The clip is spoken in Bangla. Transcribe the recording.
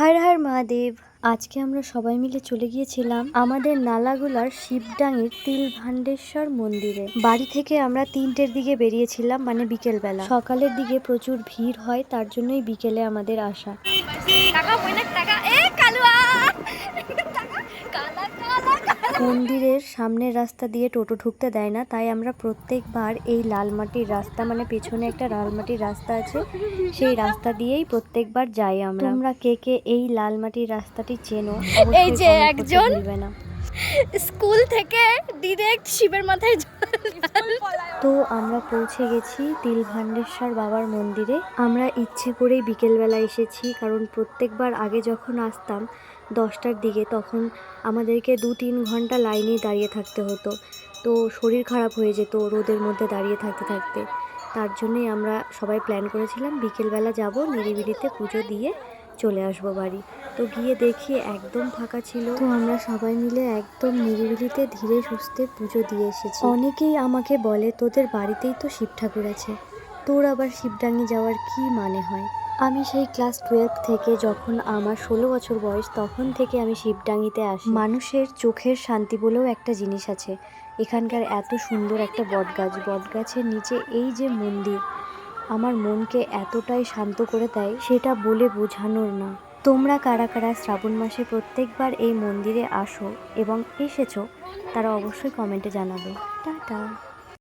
হর হর মহাদেব। আজকে আমরা সবাই মিলে চলে গিয়েছিলাম আমাদের নালাগোলার শিবডাঙ্গির তিলভান্ডেশ্বর মন্দিরে। বাড়ি থেকে আমরা 3টের দিকে বেরিয়েছিলাম, মানে বিকেলবেলা। সকালের দিকে প্রচুর ভিড় হয়, তার জন্যই বিকেলে আমাদের আসা। মন্দিরের সামনের রাস্তা দিয়ে টোটো ঢুকতে দেয় না, তাই আমরা প্রত্যেকবার এই লাল মাটির রাস্তা, মানে পেছনে একটা লাল মাটির রাস্তা আছে, সেই রাস্তা দিয়েই প্রত্যেকবার যাই আমরা। তোমরা কে কে এই লাল মাটির রাস্তাটি চেনো? এই যে একজন স্কুল থেকে ডিরেক্ট শিবের মাথায় তো আমরা পৌঁছে গেছি তিলভান্ডেশ্বর বাবার মন্দিরে। আমরা ইচ্ছে করেই বিকেলবেলা এসেছি, কারণ প্রত্যেকবার আগে যখন আসতাম 10টার দিকে, তখন আমাদেরকে 2-3 ঘন্টা লাইনে দাঁড়িয়ে থাকতে হতো। তো শরীর খারাপ হয়ে যেত রোদের মধ্যে দাঁড়িয়ে থাকতে থাকতে। তার জন্যই আমরা সবাই প্ল্যান করেছিলাম বিকেলবেলা যাব, নিরিবিলিতে পুজো দিয়ে চলে আসবো বাড়ি। তো গিয়ে দেখি একদম ফাঁকা ছিল। তো আমরা সবাই মিলে একদম নিরিবিলিতে ধীরে সুস্থে পুজো দিয়ে এসেছি। অনেকেই আমাকে বলে, তোদের বাড়িতেই তো শিব ঠাকুর আছে, তোর আবার শিবডাঙ্গি যাওয়ার কি মানে হয়? আমি সেই ক্লাস 12 থেকে, যখন আমার 16 বছর বয়স, তখন থেকে আমি শিবডাঙ্গিতে আসি। মানুষের চোখের শান্তি বলেও একটা জিনিস আছে। এখানকার এত সুন্দর একটা বটগাছ, বটগাছের নিচে এই যে মন্দির, আমার মনকে এতটাই শান্ত করে দেয়, সেটা বলে বোঝানোর না। তোমরা কারা কারা শ্রাবণ মাসে প্রত্যেকবার এই মন্দিরে আসো এবং এসেছো, তারা অবশ্যই কমেন্টে জানাবে। টাটা।